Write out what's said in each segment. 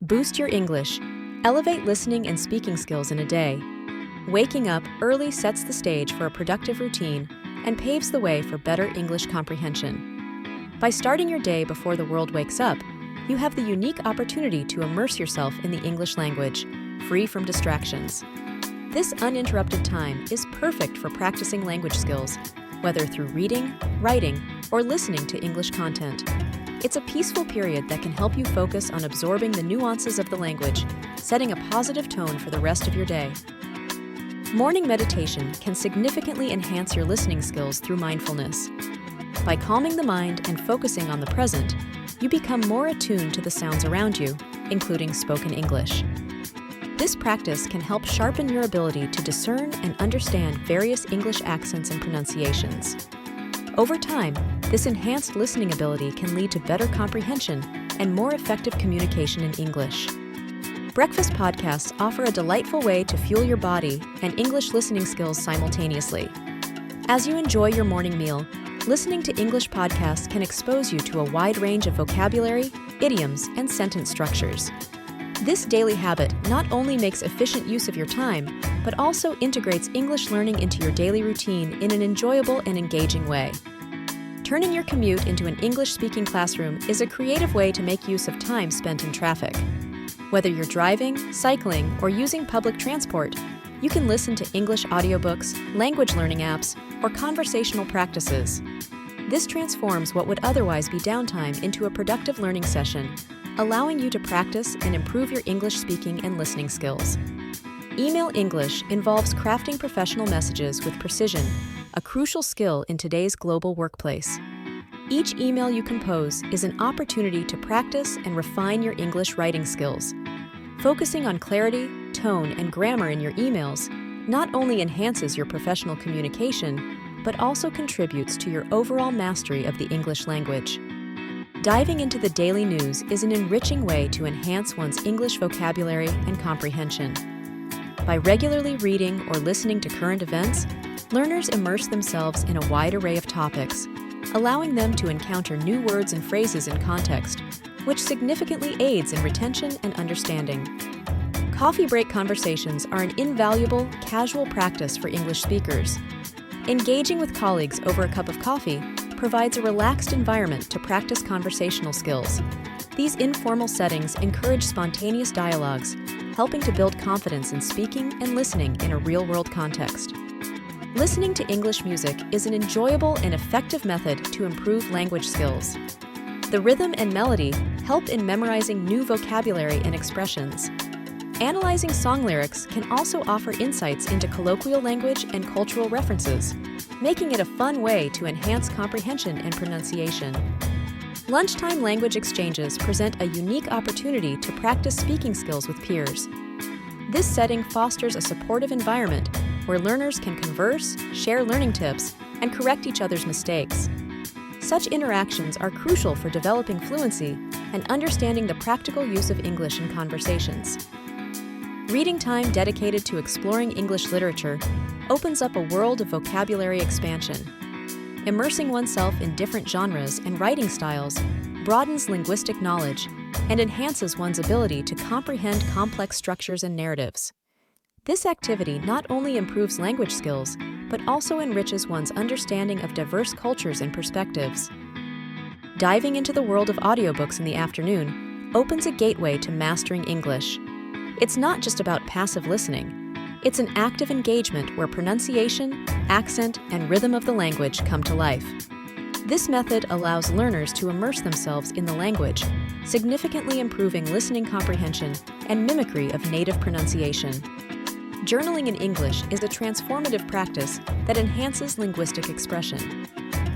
Boost your English. Elevate listening and speaking skills in a day. Waking up early sets the stage for a productive routine and paves the way for better English comprehension. By starting your day before the world wakes up, you have the unique opportunity to immerse yourself in the English language, free from distractions. This uninterrupted time is perfect for practicing language skills, whether through reading, writing, or listening to English content. It's a peaceful period that can help you focus on absorbing the nuances of the language, setting a positive tone for the rest of your day. Morning meditation can significantly enhance your listening skills through mindfulness. By calming the mind and focusing on the present, you become more attuned to the sounds around you, including spoken English. This practice can help sharpen your ability to discern and understand various English accents and pronunciations. Over time, this enhanced listening ability can lead to better comprehension and more effective communication in English. Breakfast podcasts offer a delightful way to fuel your body and English listening skills simultaneously. As you enjoy your morning meal, listening to English podcasts can expose you to a wide range of vocabulary, idioms, and sentence structures. This daily habit not only makes efficient use of your time, but also integrates English learning into your daily routine in an enjoyable and engaging way. Turning your commute into an English-speaking classroom is a creative way to make use of time spent in traffic. Whether you're driving, cycling, or using public transport, you can listen to English audiobooks, language learning apps, or conversational practices. This transforms what would otherwise be downtime into a productive learning session, allowing you to practice and improve your English speaking and listening skills. Email English involves crafting professional messages with precision, a crucial skill in today's global workplace. Each email you compose is an opportunity to practice and refine your English writing skills. Focusing on clarity, tone, and grammar in your emails not only enhances your professional communication, but also contributes to your overall mastery of the English language. Diving into the daily news is an enriching way to enhance one's English vocabulary and comprehension. By regularly reading or listening to current events, learners immerse themselves in a wide array of topics, allowing them to encounter new words and phrases in context, which significantly aids in retention and understanding. Coffee break conversations are an invaluable, casual practice for English speakers. Engaging with colleagues over a cup of coffee provides a relaxed environment to practice conversational skills. These informal settings encourage spontaneous dialogues, helping to build confidence in speaking and listening in a real-world context. Listening to English music is an enjoyable and effective method to improve language skills. The rhythm and melody help in memorizing new vocabulary and expressions. Analyzing song lyrics can also offer insights into colloquial language and cultural references, making it a fun way to enhance comprehension and pronunciation. Lunchtime language exchanges present a unique opportunity to practice speaking skills with peers. This setting fosters a supportive environment where learners can converse, share learning tips, and correct each other's mistakes. Such interactions are crucial for developing fluency and understanding the practical use of English in conversations. Reading time dedicated to exploring English literature opens up a world of vocabulary expansion. Immersing oneself in different genres and writing styles broadens linguistic knowledge and enhances one's ability to comprehend complex structures and narratives. This activity not only improves language skills, but also enriches one's understanding of diverse cultures and perspectives. Diving into the world of audiobooks in the afternoon opens a gateway to mastering English. It's not just about passive listening. It's an active engagement where pronunciation, accent, and rhythm of the language come to life. This method allows learners to immerse themselves in the language, significantly improving listening comprehension and mimicry of native pronunciation. Journaling in English is a transformative practice that enhances linguistic expression.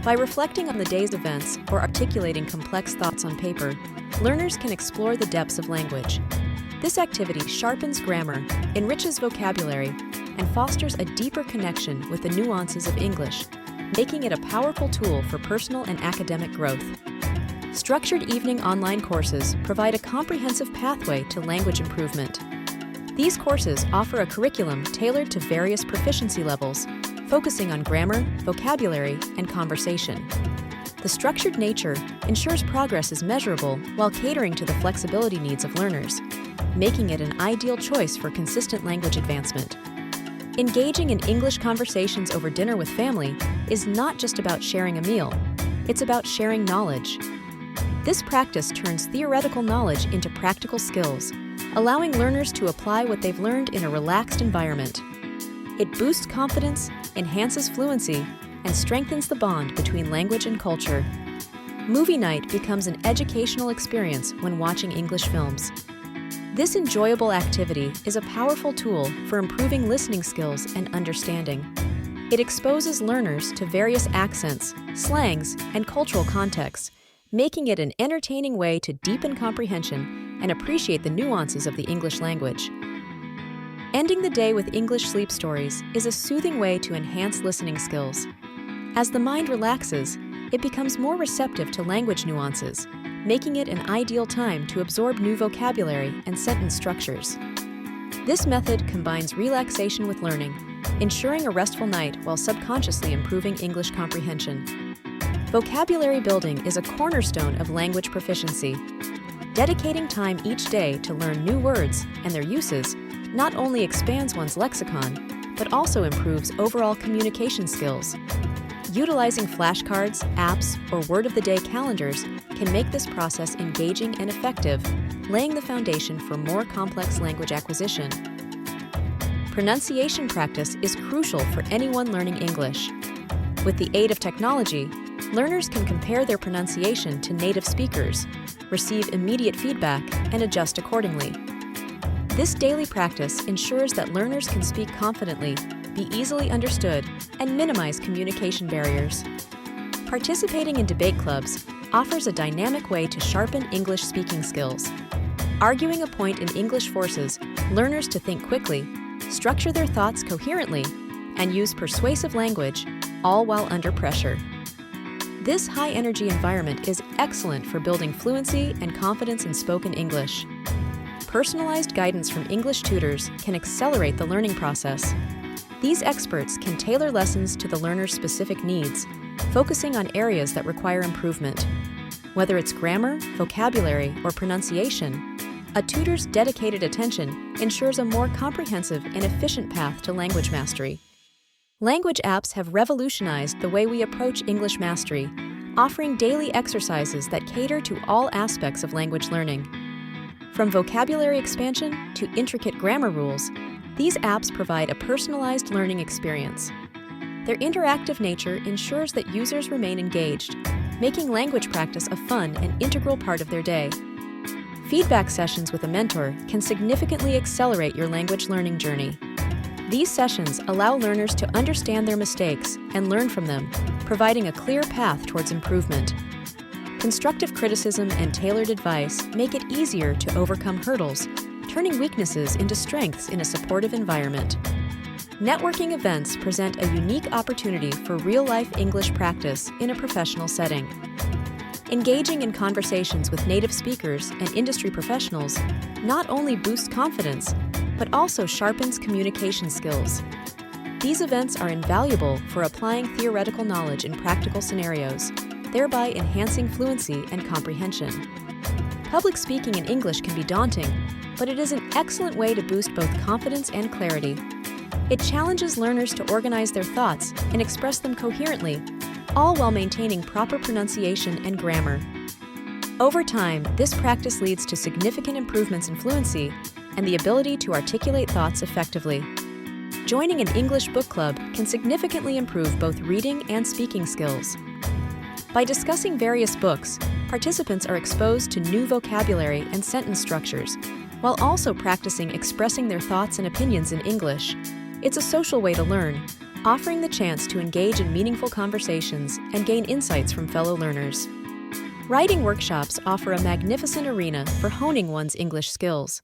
By reflecting on the day's events or articulating complex thoughts on paper, learners can explore the depths of language. This activity sharpens grammar, enriches vocabulary, and fosters a deeper connection with the nuances of English, making it a powerful tool for personal and academic growth. Structured evening online courses provide a comprehensive pathway to language improvement. These courses offer a curriculum tailored to various proficiency levels, focusing on grammar, vocabulary, and conversation. The structured nature ensures progress is measurable while catering to the flexibility needs of learners, making it an ideal choice for consistent language advancement. Engaging in English conversations over dinner with family is not just about sharing a meal, it's about sharing knowledge. This practice turns theoretical knowledge into practical skills, allowing learners to apply what they've learned in a relaxed environment. It boosts confidence, enhances fluency, and strengthens the bond between language and culture. Movie night becomes an educational experience when watching English films. This enjoyable activity is a powerful tool for improving listening skills and understanding. It exposes learners to various accents, slangs, and cultural contexts, making it an entertaining way to deepen comprehension and appreciate the nuances of the English language. Ending the day with English sleep stories is a soothing way to enhance listening skills. As the mind relaxes, it becomes more receptive to language nuances, making it an ideal time to absorb new vocabulary and sentence structures. This method combines relaxation with learning, ensuring a restful night while subconsciously improving English comprehension. Vocabulary building is a cornerstone of language proficiency. Dedicating time each day to learn new words and their uses not only expands one's lexicon, but also improves overall communication skills. Utilizing flashcards, apps, or word-of-the-day calendars can make this process engaging and effective, laying the foundation for more complex language acquisition. Pronunciation practice is crucial for anyone learning English. With the aid of technology, learners can compare their pronunciation to native speakers, receive immediate feedback, and adjust accordingly. This daily practice ensures that learners can speak confidently, be easily understood, and minimize communication barriers. Participating in debate clubs offers a dynamic way to sharpen English speaking skills. Arguing a point in English forces learners to think quickly, structure their thoughts coherently, and use persuasive language, all while under pressure. This high-energy environment is excellent for building fluency and confidence in spoken English. Personalized guidance from English tutors can accelerate the learning process. These experts can tailor lessons to the learner's specific needs, focusing on areas that require improvement. Whether it's grammar, vocabulary, or pronunciation, a tutor's dedicated attention ensures a more comprehensive and efficient path to language mastery. Language apps have revolutionized the way we approach English mastery, offering daily exercises that cater to all aspects of language learning. From vocabulary expansion to intricate grammar rules, these apps provide a personalized learning experience. Their interactive nature ensures that users remain engaged, making language practice a fun and integral part of their day. Feedback sessions with a mentor can significantly accelerate your language learning journey. These sessions allow learners to understand their mistakes and learn from them, providing a clear path towards improvement. Constructive criticism and tailored advice make it easier to overcome hurdles, turning weaknesses into strengths in a supportive environment. Networking events present a unique opportunity for real-life English practice in a professional setting. Engaging in conversations with native speakers and industry professionals not only boosts confidence, but also sharpens communication skills. These events are invaluable for applying theoretical knowledge in practical scenarios, thereby enhancing fluency and comprehension. Public speaking in English can be daunting, but it is an excellent way to boost both confidence and clarity. It challenges learners to organize their thoughts and express them coherently, all while maintaining proper pronunciation and grammar. Over time, this practice leads to significant improvements in fluency and the ability to articulate thoughts effectively. Joining an English book club can significantly improve both reading and speaking skills. By discussing various books, participants are exposed to new vocabulary and sentence structures, while also practicing expressing their thoughts and opinions in English. It's a social way to learn, offering the chance to engage in meaningful conversations and gain insights from fellow learners. Writing workshops offer a magnificent arena for honing one's English skills.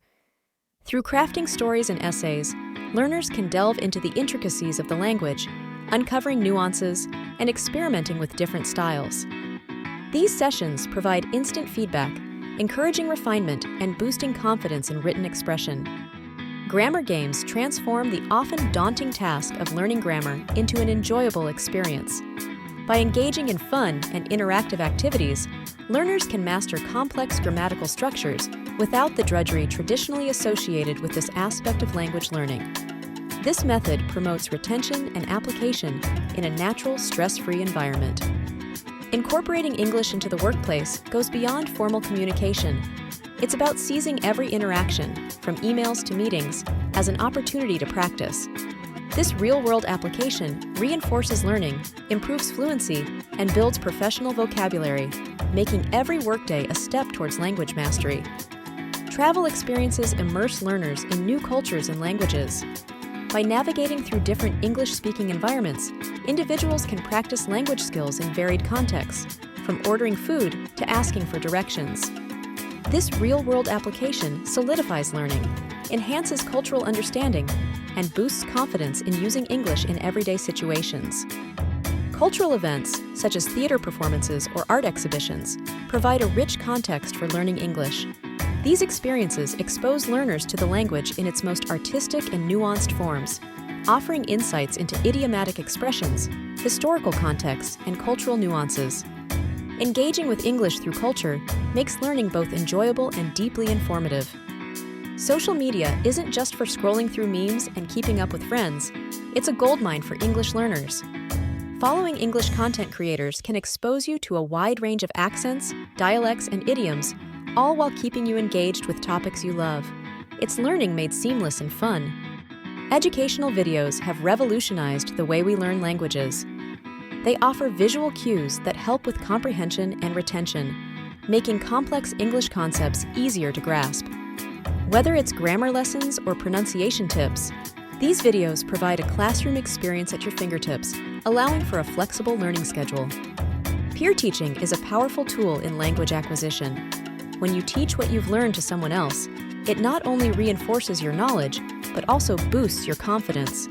Through crafting stories and essays, learners can delve into the intricacies of the language, uncovering nuances, and experimenting with different styles. These sessions provide instant feedback, encouraging refinement and boosting confidence in written expression. Grammar games transform the often daunting task of learning grammar into an enjoyable experience. By engaging in fun and interactive activities, learners can master complex grammatical structures without the drudgery traditionally associated with this aspect of language learning. This method promotes retention and application in a natural, stress-free environment. Incorporating English into the workplace goes beyond formal communication. It's about seizing every interaction, from emails to meetings, as an opportunity to practice. This real-world application reinforces learning, improves fluency, and builds professional vocabulary, making every workday a step towards language mastery. Travel experiences immerse learners in new cultures and languages. By navigating through different English-speaking environments, individuals can practice language skills in varied contexts, from ordering food to asking for directions. This real-world application solidifies learning, enhances cultural understanding, and boosts confidence in using English in everyday situations. Cultural events, such as theater performances or art exhibitions, provide a rich context for learning English. These experiences expose learners to the language in its most artistic and nuanced forms, offering insights into idiomatic expressions, historical contexts, and cultural nuances. Engaging with English through culture makes learning both enjoyable and deeply informative. Social media isn't just for scrolling through memes and keeping up with friends, it's a goldmine for English learners. Following English content creators can expose you to a wide range of accents, dialects, and idioms, all while keeping you engaged with topics you love. It's learning made seamless and fun. Educational videos have revolutionized the way we learn languages. They offer visual cues that help with comprehension and retention, making complex English concepts easier to grasp. Whether it's grammar lessons or pronunciation tips, these videos provide a classroom experience at your fingertips, allowing for a flexible learning schedule. Peer teaching is a powerful tool in language acquisition. When you teach what you've learned to someone else, it not only reinforces your knowledge, but also boosts your confidence.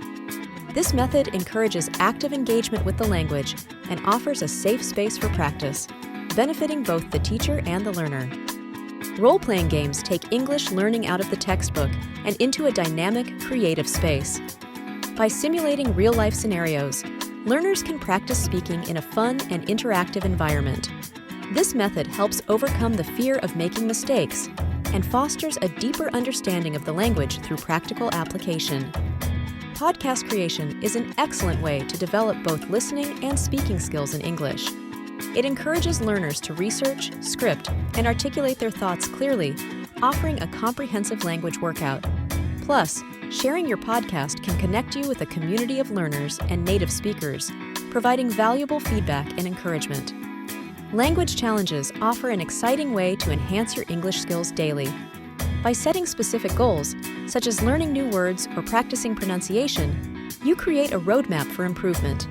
This method encourages active engagement with the language and offers a safe space for practice, benefiting both the teacher and the learner. Role-playing games take English learning out of the textbook and into a dynamic, creative space. By simulating real-life scenarios, learners can practice speaking in a fun and interactive environment. This method helps overcome the fear of making mistakes and fosters a deeper understanding of the language through practical application. Podcast creation is an excellent way to develop both listening and speaking skills in English. It encourages learners to research, script, and articulate their thoughts clearly, offering a comprehensive language workout. Plus, sharing your podcast can connect you with a community of learners and native speakers, providing valuable feedback and encouragement. Language challenges offer an exciting way to enhance your English skills daily. By setting specific goals, such as learning new words or practicing pronunciation, you create a roadmap for improvement.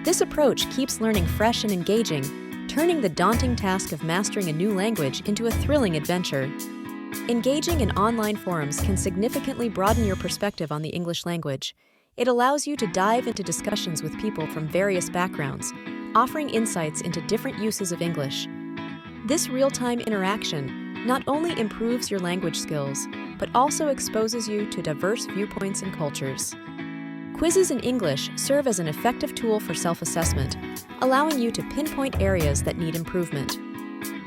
This approach keeps learning fresh and engaging, turning the daunting task of mastering a new language into a thrilling adventure. Engaging in online forums can significantly broaden your perspective on the English language. It allows you to dive into discussions with people from various backgrounds, offering insights into different uses of English. This real-time interaction not only improves your language skills, but also exposes you to diverse viewpoints and cultures. Quizzes in English serve as an effective tool for self-assessment, allowing you to pinpoint areas that need improvement.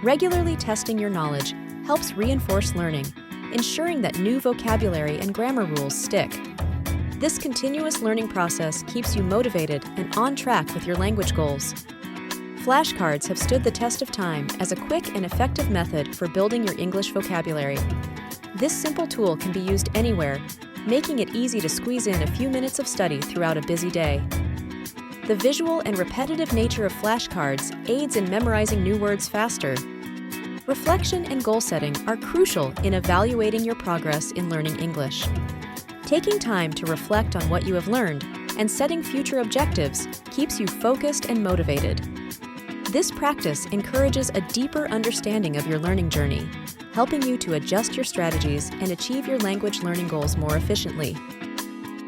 Regularly testing your knowledge helps reinforce learning, ensuring that new vocabulary and grammar rules stick. This continuous learning process keeps you motivated and on track with your language goals. Flashcards have stood the test of time as a quick and effective method for building your English vocabulary. This simple tool can be used anywhere, making it easy to squeeze in a few minutes of study throughout a busy day. The visual and repetitive nature of flashcards aids in memorizing new words faster. Reflection and goal setting are crucial in evaluating your progress in learning English. Taking time to reflect on what you have learned and setting future objectives keeps you focused and motivated. This practice encourages a deeper understanding of your learning journey, helping you to adjust your strategies and achieve your language learning goals more efficiently.